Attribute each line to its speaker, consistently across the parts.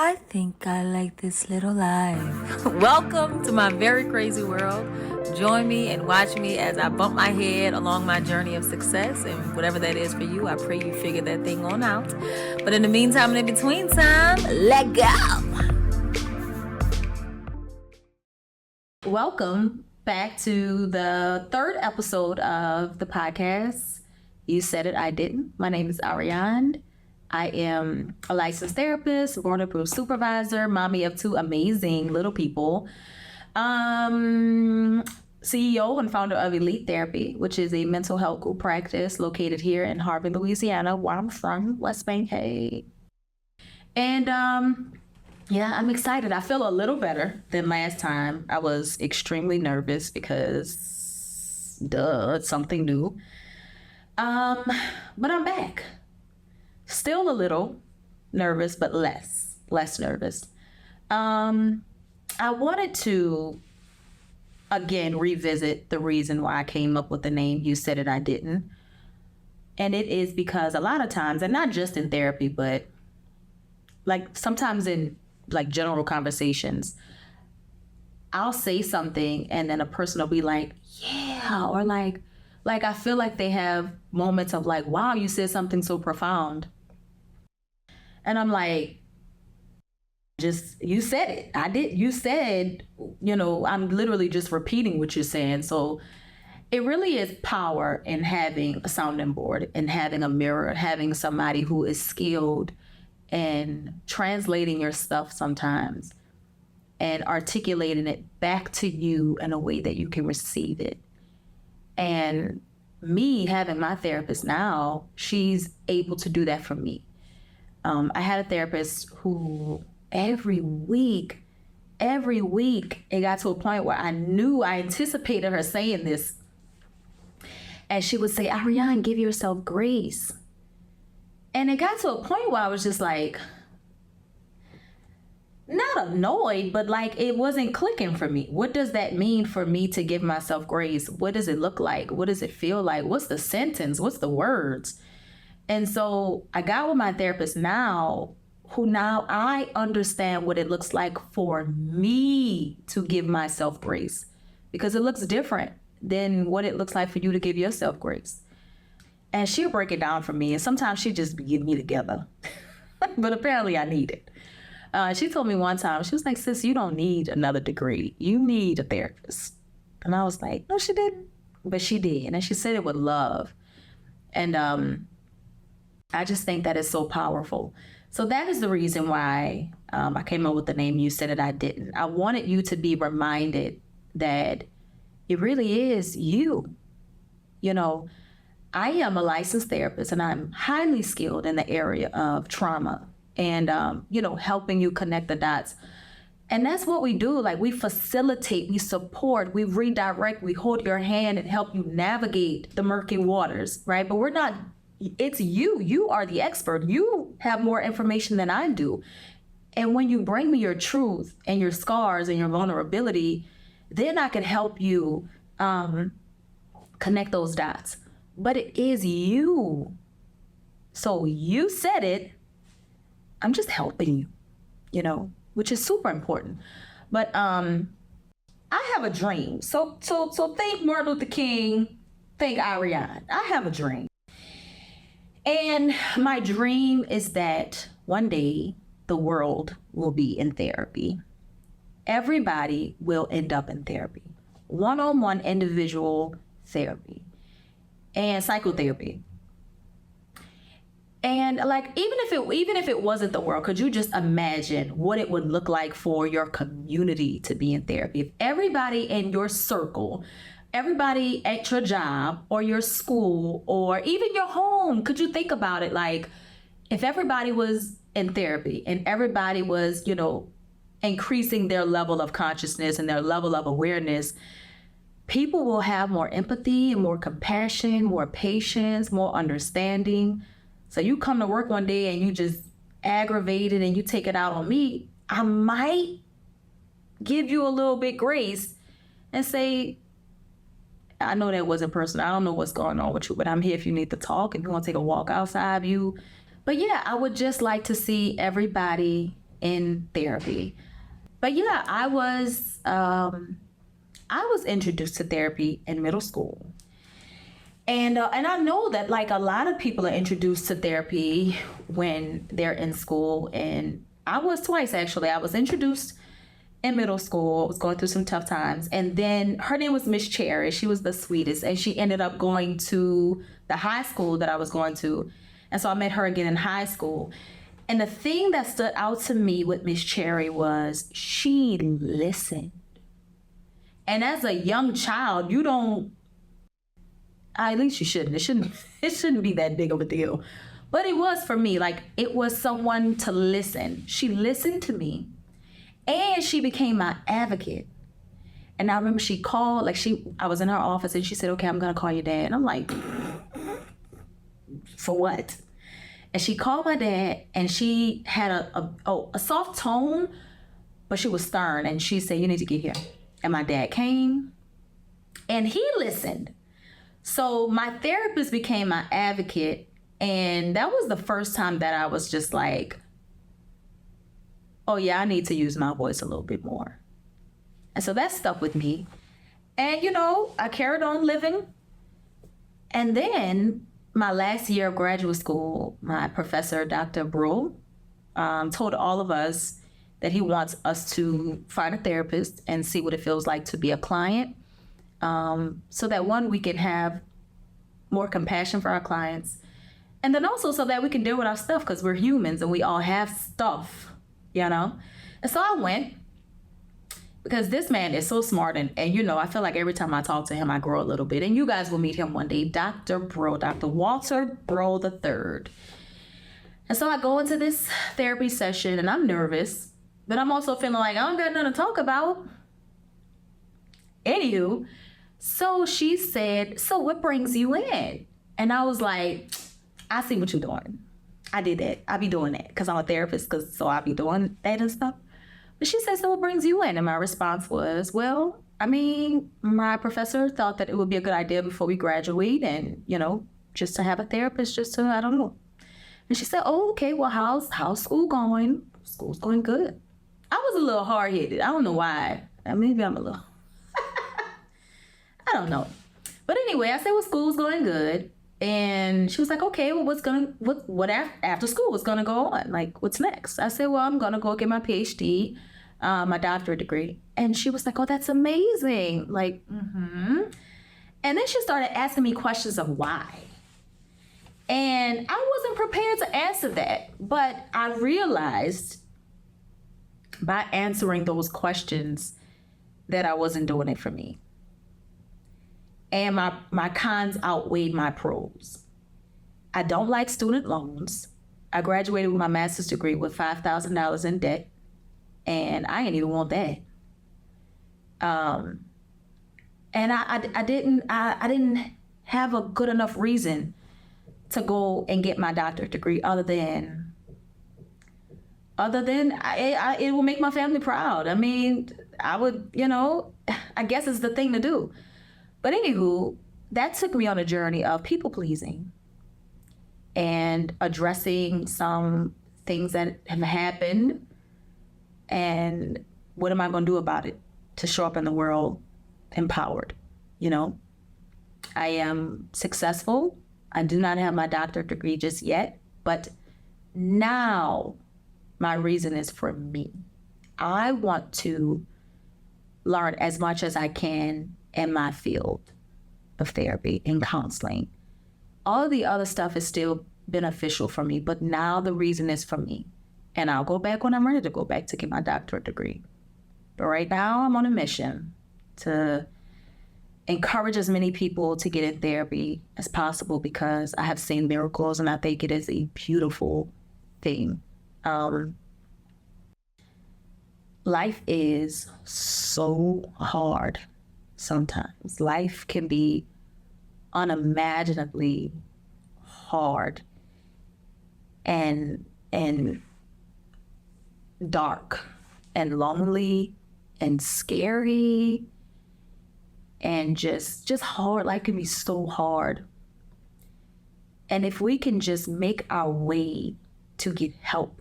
Speaker 1: I think I like this little life. Welcome to my very crazy world. Join me and watch me as I bump my head along my journey of success, and whatever that is for you, I pray you figure that thing on out. But in the meantime and in between time, let go. Welcome back to the third episode of the podcast. You said it, I didn't. My name is Arianne. I am a licensed therapist, board-approved supervisor, mommy of two amazing little people, CEO and founder of Elite Therapy, which is a mental health group practice located here in Harvey, Louisiana, where I'm from, West Bank. Hey. And I'm excited. I feel a little better than last time. I was extremely nervous because, it's something new. But I'm back. Still a little nervous, but less nervous. I wanted to, again, revisit the reason why I came up with the name You Said It, I Didn't. And it is because a lot of times, and not just in therapy, but like sometimes in like general conversations, I'll say something and then a person will be like, yeah, or like I feel like they have moments of like, wow, you said something so profound. And I'm like, you said it. I did. You said, I'm literally just repeating what you're saying. So it really is power in having a sounding board and having a mirror, having somebody who is skilled in translating your stuff sometimes and articulating it back to you in a way that you can receive it. And me having my therapist now, she's able to do that for me. I had a therapist who every week, it got to a point where I anticipated her saying this. And she would say, Arianne, give yourself grace. And it got to a point where I was just like, not annoyed, but like it wasn't clicking for me. What does that mean for me to give myself grace? What does it look like? What does it feel like? What's the sentence? What's the words? And so I got with my therapist now, who now I understand what it looks like for me to give myself grace, because it looks different than what it looks like for you to give yourself grace. And she'll break it down for me. And sometimes she just get me together, but apparently I need it. She told me one time, she was like, sis, you don't need another degree. You need a therapist. And I was like, no, she didn't. But she did. And she said it with love. And I just think that is so powerful. So that is the reason why I came up with the name You Said It, I Didn't. I wanted you to be reminded that it really is you. I am a licensed therapist and I'm highly skilled in the area of trauma and, helping you connect the dots. And that's what we do. Like we facilitate, we support, we redirect, we hold your hand and help you navigate the murky waters, right? But it's you. You are the expert. You have more information than I do. And when you bring me your truth and your scars and your vulnerability, then I can help you connect those dots. But it is you. So you said it. I'm just helping you, which is super important. But I have a dream. So think Martin Luther King, think Arianne. I have a dream. And my dream is that one day the world will be in therapy. Everybody will end up in therapy. One-on-one individual therapy and psychotherapy. And like, even if it wasn't the world, could you just imagine what it would look like for your community to be in therapy? If everybody in your circle, everybody at your job or your school or even your home, could you think about it? Like if everybody was in therapy and everybody was, increasing their level of consciousness and their level of awareness, people will have more empathy and more compassion, more patience, more understanding. So you come to work one day and you just aggravated and you take it out on me, I might give you a little bit grace and say, I know that wasn't personal. I don't know what's going on with you, but I'm here if you need to talk. If you want to take a walk outside, But yeah, I would just like to see everybody in therapy. But yeah, I was introduced to therapy in middle school. And I know that like a lot of people are introduced to therapy when they're in school. And I was twice actually. I was introduced in middle school. I was going through some tough times. And then her name was Miss Cherry. She was the sweetest. And she ended up going to the high school that I was going to. And so I met her again in high school. And the thing that stood out to me with Miss Cherry was she listened. And as a young child, you don't, at least you shouldn't. It shouldn't be that big of a deal. But it was for me. Like, it was someone to listen. She listened to me and she became my advocate. And I remember she called, like I was in her office and she said, okay, I'm gonna call your dad. And I'm like, for what? And she called my dad and she had a soft tone, but she was stern. And she said, you need to get here. And my dad came and he listened. So my therapist became my advocate. And that was the first time that I was just like, oh yeah, I need to use my voice a little bit more. And so that stuck with me. And I carried on living. And then my last year of graduate school, my professor, Dr. Brew, told all of us that he wants us to find a therapist and see what it feels like to be a client. So that one, we can have more compassion for our clients. And then also so that we can deal with our stuff, because we're humans and we all have stuff, And so I went, because this man is so smart. And I feel like every time I talk to him, I grow a little bit. And you guys will meet him one day, Dr. Bro, Dr. Walter Bro III. And so I go into this therapy session and I'm nervous, but I'm also feeling like I don't got nothing to talk about. Anywho, so she said, so what brings you in? And I was like, I see what you're doing. I did that. I be doing that because I'm a therapist, so I be doing that and stuff. But she said, so what brings you in? And my response was, well, my professor thought that it would be a good idea before we graduate and, just to have a therapist, just to, I don't know. And she said, oh, okay, well, how's school going? School's going good. I was a little hard-headed. I don't know why. Maybe I'm a little... I don't know. But anyway, I said, well, school's going good. And she was like, okay, well, what after school? What's going to go on? Like, what's next? I said, well, I'm going to go get my PhD, my doctorate degree. And she was like, oh, that's amazing. Like, mm-hmm. And then she started asking me questions of why. And I wasn't prepared to answer that. But I realized by answering those questions that I wasn't doing it for me. And my cons outweighed my pros. I don't like student loans. I graduated with my master's degree with $5,000 in debt, and I didn't even want that. And I didn't have a good enough reason to go and get my doctorate degree other than it will make my family proud. I would, I guess it's the thing to do. But anywho, that took me on a journey of people pleasing and addressing some things that have happened. And what am I going to do about it to show up in the world empowered? I am successful. I do not have my doctorate degree just yet, but now my reason is for me. I want to learn as much as I can in my field of therapy and counseling. All of the other stuff is still beneficial for me, but now the reason is for me. And I'll go back when I'm ready to go back to get my doctorate degree. But right now I'm on a mission to encourage as many people to get in therapy as possible, because I have seen miracles and I think it is a beautiful thing. Life is so hard. Sometimes life can be unimaginably hard and dark and lonely and scary and just hard. Life can be so hard. And if we can just make our way to get help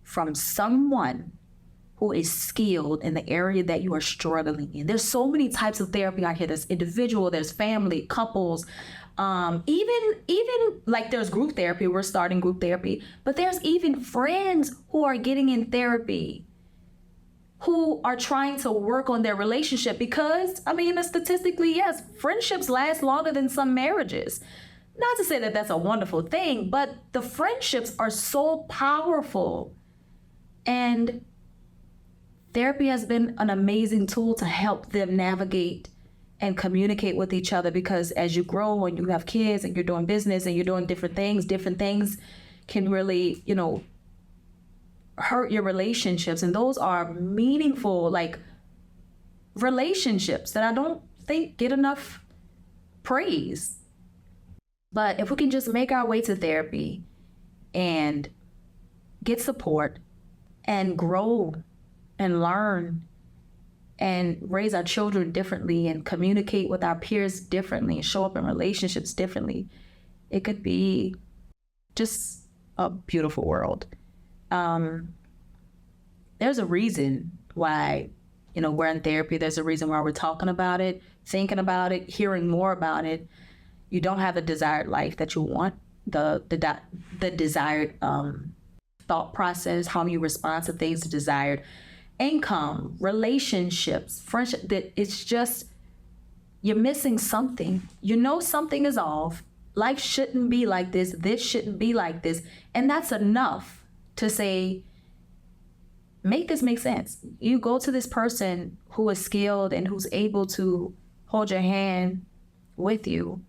Speaker 1: from someone who is skilled in the area that you are struggling in. There's so many types of therapy out here. There's individual, there's family, couples, even like there's group therapy. We're starting group therapy, but there's even friends who are getting in therapy who are trying to work on their relationship because, statistically, yes, friendships last longer than some marriages. Not to say that that's a wonderful thing, but the friendships are so powerful. And therapy has been an amazing tool to help them navigate and communicate with each other, because as you grow and you have kids and you're doing business and you're doing different things can really, hurt your relationships. And those are meaningful, like, relationships that I don't think get enough praise. But if we can just make our way to therapy and get support and grow and learn and raise our children differently and communicate with our peers differently and show up in relationships differently, it could be just a beautiful world. There's a reason why, we're in therapy. There's a reason why we're talking about it, thinking about it, hearing more about it. You don't have the desired life that you want, the desired thought process, how you respond to things, the desired income, relationships, friendship. That it's just, you're missing something. Something is off. Life shouldn't be like this. This shouldn't be like this. And that's enough to say, make this make sense. You go to this person who is skilled and who's able to hold your hand with you.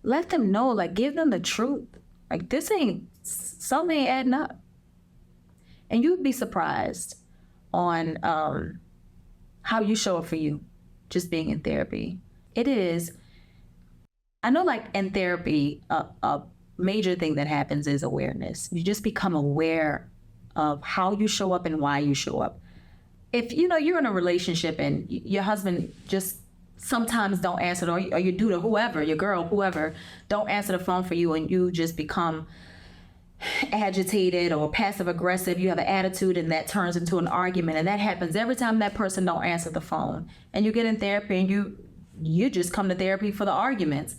Speaker 1: Let them know, give them the truth. Something ain't adding up. And you'd be surprised on how you show up for you just being in therapy. It is, I know, in therapy, a major thing that happens is awareness. You just become aware of how you show up and why you show up. If you're in a relationship and your husband just sometimes don't answer, or your dude, or whoever, your girl, whoever, don't answer the phone for you, and you just become agitated or passive aggressive, you have an attitude, and that turns into an argument, and that happens every time that person don't answer the phone, and you get in therapy and you just come to therapy for the arguments,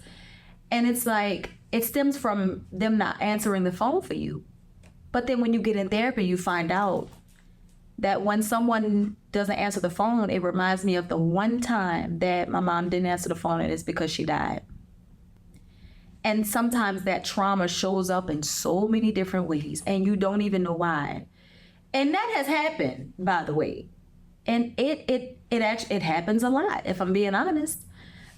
Speaker 1: and it's it stems from them not answering the phone for you. But then when you get in therapy, you find out that when someone doesn't answer the phone, it reminds me of the one time that my mom didn't answer the phone, and it's because she died. And sometimes that trauma shows up in so many different ways, and you don't even know why. And that has happened, by the way. And it happens a lot, if I'm being honest.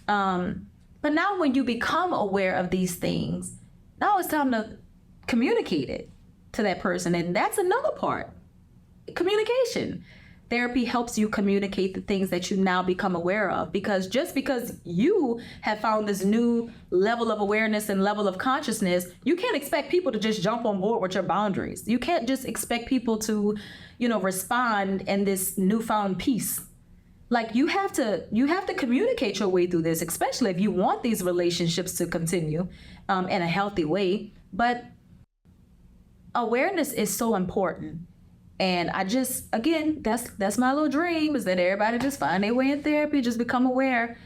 Speaker 1: But now when you become aware of these things, now it's time to communicate it to that person. And that's another part. Communication. Therapy helps you communicate the things that you now become aware of, because just because you have found this new level of awareness and level of consciousness, you can't expect people to just jump on board with your boundaries. You can't just expect people to, respond in this newfound peace. You have to communicate your way through this, especially if you want these relationships to continue in a healthy way. But awareness is so important. And I just, again, that's my little dream, is that everybody just find their way in therapy, just become aware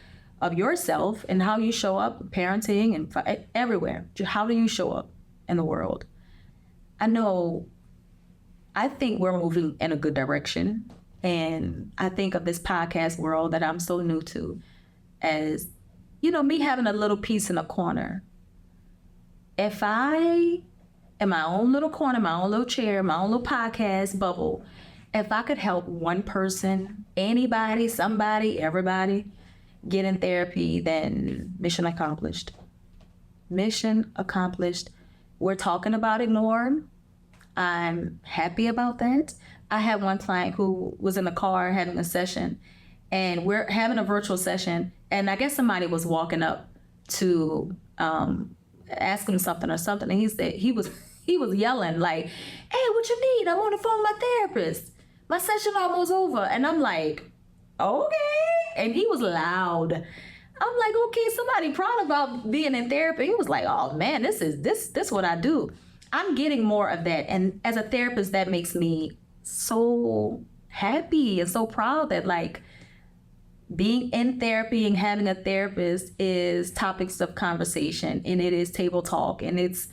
Speaker 1: of yourself and how you show up, parenting and everywhere. How do you show up in the world? I think we're moving in a good direction. And I think of this podcast world that I'm so new to as, me having a little piece in a corner. If I, in my own little corner, my own little chair, my own little podcast bubble, if I could help one person, anybody, somebody, everybody get in therapy, then mission accomplished. Mission accomplished. We're talking about it more. I'm happy about that. I had one client who was in the car having a session, and we're having a virtual session, and I guess somebody was walking up to ask him something, and he said he was yelling "Hey, what you need? I'm on the phone with my therapist. My session almost over." And I'm like, "Okay." And he was loud. I'm like, "Okay, somebody proud about being in therapy." He was like, "Oh man, this what I do." I'm getting more of that. And as a therapist, that makes me so happy and so proud that like being in therapy and having a therapist is topics of conversation, and it is table talk, and it's,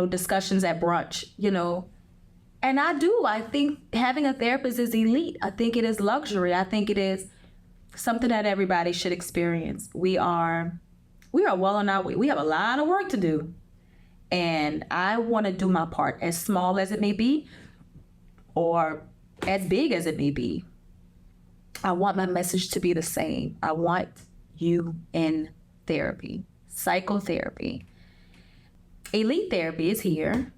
Speaker 1: discussions at brunch, And I think having a therapist is elite. I think it is luxury. I think it is something that everybody should experience. We are well on our way. We have a lot of work to do. And I want to do my part, as small as it may be or as big as it may be. I want my message to be the same. I want you in therapy, psychotherapy. Elite Therapy is here.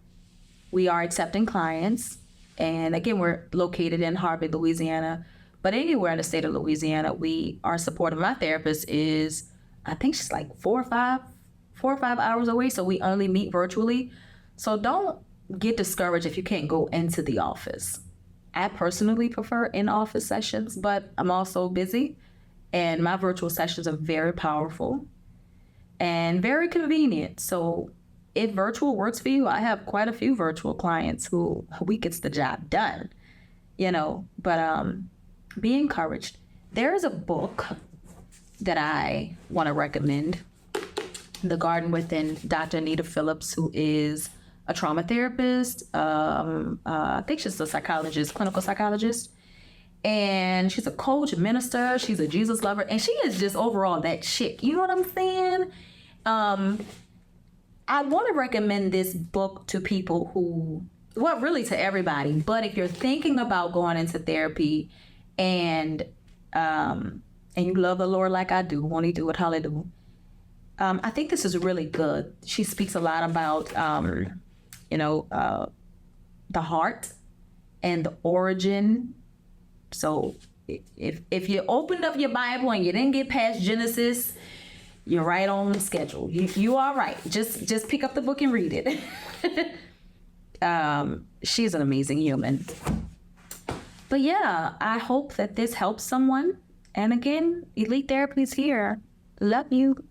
Speaker 1: We are accepting clients. And again, we're located in Harvey, Louisiana. But anywhere in the state of Louisiana, we are supporting. My therapist is, I think she's like 4 or 5 hours away. So we only meet virtually. So don't get discouraged if you can't go into the office. I personally prefer in-office sessions, but I'm also busy. And my virtual sessions are very powerful and very convenient. So if virtual works for you, I have quite a few virtual clients who gets the job done, but be encouraged. There is a book that I want to recommend, The Garden Within, Dr. Anita Phillips, who is a trauma therapist. I think she's a psychologist, clinical psychologist. And she's a coach, a minister. She's a Jesus lover. And she is just overall that chick. You know what I'm saying? I want to recommend this book to people really to everybody. But if you're thinking about going into therapy and you love the Lord like I do, won't he do it? Hallelujah. I think this is really good. She speaks a lot about, the heart and the origin. So if you opened up your Bible and you didn't get past Genesis, you're right on schedule. You are right. Just pick up the book and read it. She's an amazing human. But yeah, I hope that this helps someone. And again, Elite Therapy is here. Love you.